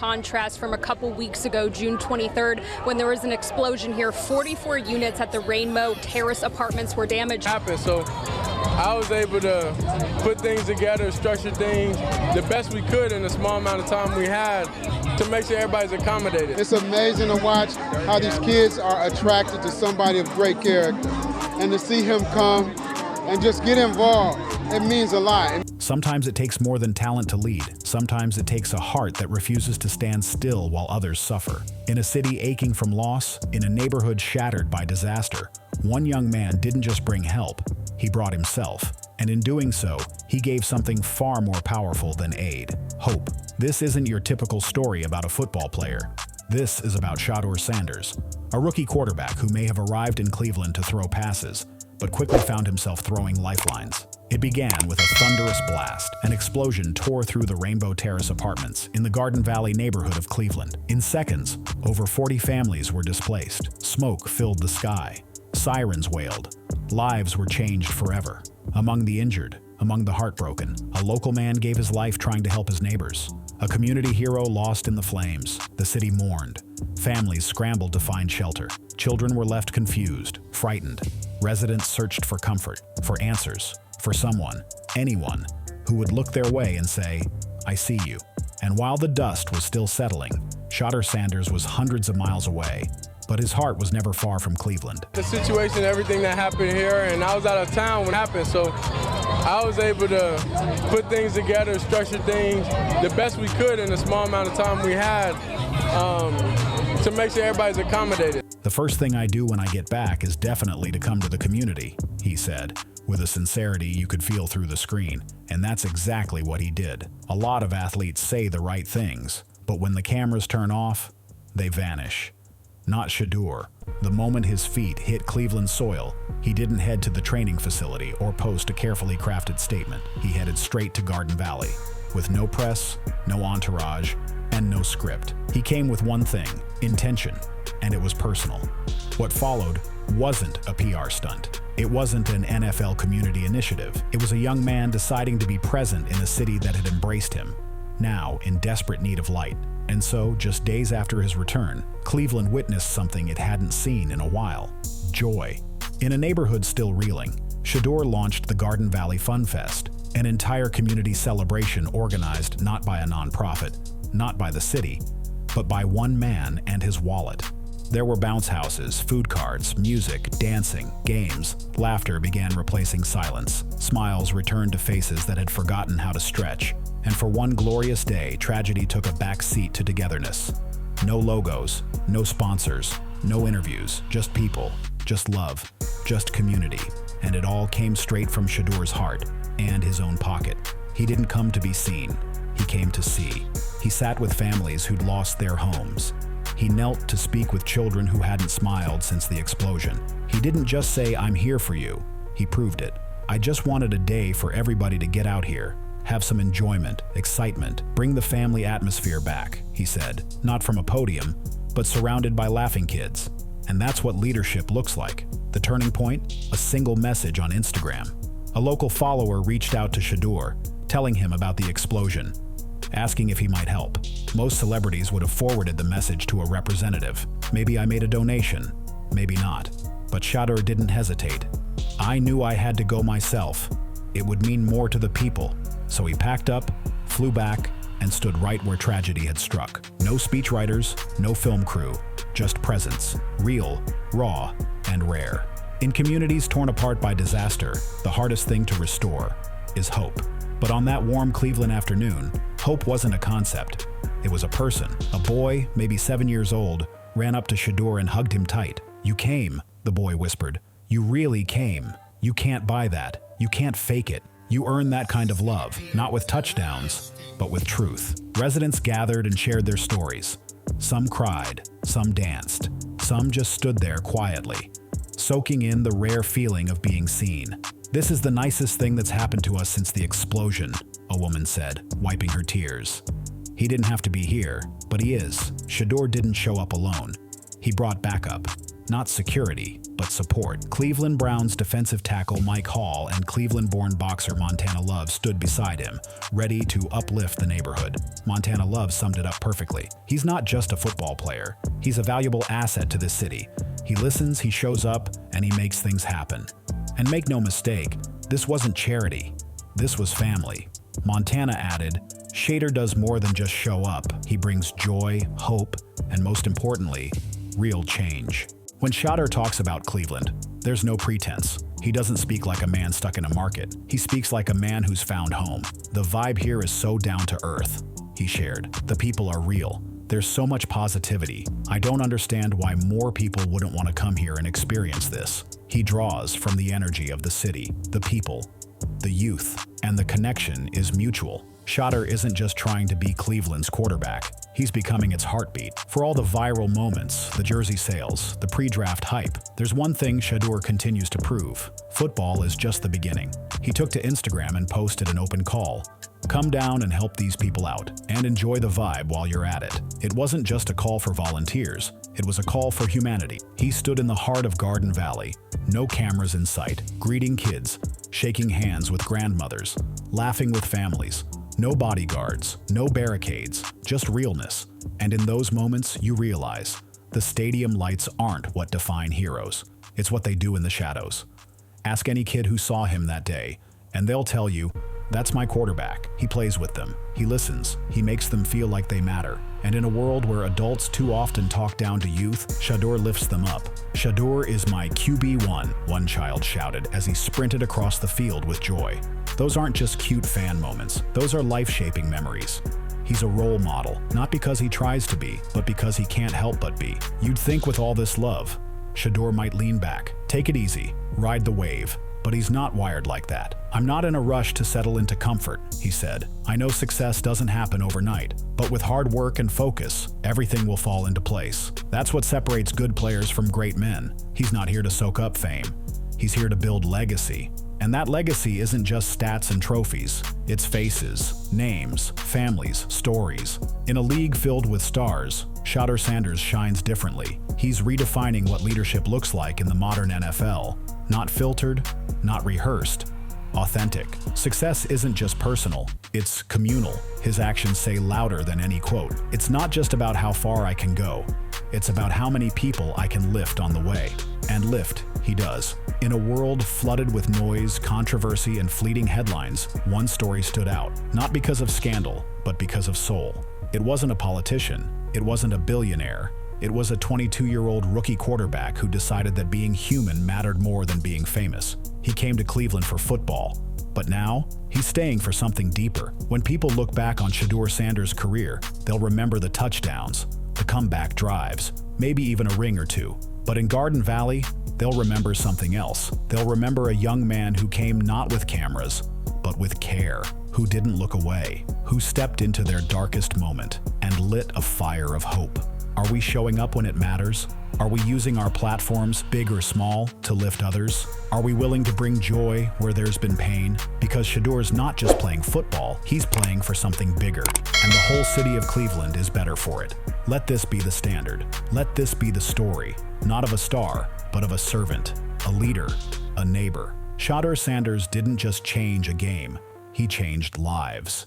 contrast from a couple weeks ago, June 23rd, when there was an explosion here. 44 units at the Rainbow Terrace apartments were damaged. So I was able to put things together, structure things the best we could in the small amount of time we had to make sure everybody's accommodated. It's amazing to watch how these kids are attracted to somebody of great character, and to see him come and just get involved, it means a lot. Sometimes it takes more than talent to lead. Sometimes it takes a heart that refuses to stand still while others suffer. In a city aching from loss, in a neighborhood shattered by disaster, one young man didn't just bring help, he brought himself. And in doing so, he gave something far more powerful than aid: hope. This isn't your typical story about a football player. This is about Shedeur Sanders, a rookie quarterback who may have arrived in Cleveland to throw passes, but quickly found himself throwing lifelines. It began with a thunderous blast. An explosion tore through the Rainbow Terrace apartments in the Garden Valley neighborhood of Cleveland. In seconds, over 40 families were displaced. Smoke filled the sky. Sirens wailed. Lives were changed forever. Among the injured, among the heartbroken, a local man gave his life trying to help his neighbors. A community hero lost in the flames. The city mourned. Families scrambled to find shelter. Children were left confused, frightened. Residents searched for comfort, for answers, for someone, anyone, who would look their way and say, "I see you." And while the dust was still settling, Shedeur Sanders was hundreds of miles away, but his heart was never far from Cleveland. The situation, everything that happened here, and I was out of town when it happened, so I was able to put things together, structure things the best we could in the small amount of time we had to make sure everybody's accommodated. The first thing I do when I get back is definitely to come to the community, he said, with a sincerity you could feel through the screen. And that's exactly what he did. A lot of athletes say the right things, but when the cameras turn off, they vanish. Not Shedeur. The moment his feet hit Cleveland soil, he didn't head to the training facility or post a carefully crafted statement. He headed straight to Garden Valley, with no press, no entourage, and no script. He came with one thing: intention, and it was personal. What followed wasn't a PR stunt. It wasn't an NFL community initiative. It was a young man deciding to be present in a city that had embraced him, now in desperate need of light. And so, just days after his return, Cleveland witnessed something it hadn't seen in a while: joy. In a neighborhood still reeling, Shedeur launched the Garden Valley FunFest, an entire community celebration organized not by a nonprofit, not by the city, but by one man and his wallet. There were bounce houses, food carts, music, dancing, games. Laughter began replacing silence. Smiles returned to faces that had forgotten how to stretch. And for one glorious day, tragedy took a back seat to togetherness. No logos, no sponsors, no interviews, just people, just love, just community. And it all came straight from Shedeur's heart and his own pocket. He didn't come to be seen. He came to see. He sat with families who'd lost their homes. He knelt to speak with children who hadn't smiled since the explosion. He didn't just say, "I'm here for you." He proved it. "I just wanted a day for everybody to get out here, have some enjoyment, excitement, bring the family atmosphere back," he said, not from a podium, but surrounded by laughing kids. And that's what leadership looks like. The turning point? A single message on Instagram. A local follower reached out to Shedeur, telling him about the explosion, asking if he might help. Most celebrities would have forwarded the message to a representative. Maybe I made a donation, maybe not. But Shedeur didn't hesitate. "I knew I had to go myself. It would mean more to the people." So he packed up, flew back, and stood right where tragedy had struck. No speechwriters, no film crew, just presence, real, raw, and rare. In communities torn apart by disaster, the hardest thing to restore is hope. But on that warm Cleveland afternoon, hope wasn't a concept. It was a person. A boy, maybe 7 years old, ran up to Shedeur and hugged him tight. "You came," the boy whispered. "You really came. You can't buy that. You can't fake it. You earn that kind of love, not with touchdowns, but with truth." Residents gathered and shared their stories. Some cried, some danced, some just stood there quietly, soaking in the rare feeling of being seen. "This is the nicest thing that's happened to us since the explosion," a woman said, wiping her tears. "He didn't have to be here, but he is." Shedeur didn't show up alone. He brought backup. Not security, but support. Cleveland Browns defensive tackle Mike Hall and Cleveland-born boxer Montana Love stood beside him, ready to uplift the neighborhood. Montana Love summed it up perfectly. He's not just a football player. He's a valuable asset to this city. He listens, he shows up, and he makes things happen. And make no mistake, this wasn't charity. This was family. Montana added, Shedeur does more than just show up. He brings joy, hope, and most importantly, real change. When Shedeur talks about Cleveland, there's no pretense. He doesn't speak like a man stuck in a market. He speaks like a man who's found home. The vibe here is so down to earth, he shared. The people are real. There's so much positivity. I don't understand why more people wouldn't want to come here and experience this. He draws from the energy of the city, the people, the youth, and the connection is mutual. Shedeur isn't just trying to be Cleveland's quarterback. He's becoming its heartbeat. For all the viral moments, the jersey sales, the pre-draft hype, there's one thing Shedeur continues to prove. Football is just the beginning. He took to Instagram and posted an open call. Come down and help these people out, and enjoy the vibe while you're at it. It wasn't just a call for volunteers. It was a call for humanity. He stood in the heart of Garden Valley. No cameras in sight, greeting kids, shaking hands with grandmothers, laughing with families. No bodyguards, no barricades, just realness. And in those moments, you realize the stadium lights aren't what define heroes. It's what they do in the shadows. Ask any kid who saw him that day, and they'll tell you, that's my quarterback. He plays with them. He listens. He makes them feel like they matter. And in a world where adults too often talk down to youth, Shedeur lifts them up. Shedeur is my QB1, one child shouted as he sprinted across the field with joy. Those aren't just cute fan moments. Those are life-shaping memories. He's a role model, not because he tries to be, but because he can't help but be. You'd think with all this love, Shedeur might lean back, take it easy, ride the wave. But he's not wired like that. I'm not in a rush to settle into comfort, he said. I know success doesn't happen overnight, but with hard work and focus, everything will fall into place. That's what separates good players from great men. He's not here to soak up fame. He's here to build legacy. And that legacy isn't just stats and trophies. It's faces, names, families, stories. In a league filled with stars, Shedeur Sanders shines differently. He's redefining what leadership looks like in the modern NFL. Not filtered, not rehearsed, authentic. Success isn't just personal, it's communal. His actions say louder than any quote. It's not just about how far I can go, it's about how many people I can lift on the way. And lift, he does. In a world flooded with noise, controversy, and fleeting headlines, one story stood out. Not because of scandal, but because of soul. It wasn't a politician, it wasn't a billionaire. It was a 22-year-old rookie quarterback who decided that being human mattered more than being famous. He came to Cleveland for football, but now he's staying for something deeper. When people look back on Shedeur Sanders' career, they'll remember the touchdowns, the comeback drives, maybe even a ring or two. But in Garden Valley, they'll remember something else. They'll remember a young man who came not with cameras, but with care, who didn't look away, who stepped into their darkest moment and lit a fire of hope. Are we showing up when it matters? Are we using our platforms, big or small, to lift others? Are we willing to bring joy where there's been pain? Because Shedeur's not just playing football, he's playing for something bigger. And the whole city of Cleveland is better for it. Let this be the standard. Let this be the story, not of a star, but of a servant, a leader, a neighbor. Shedeur Sanders didn't just change a game, he changed lives.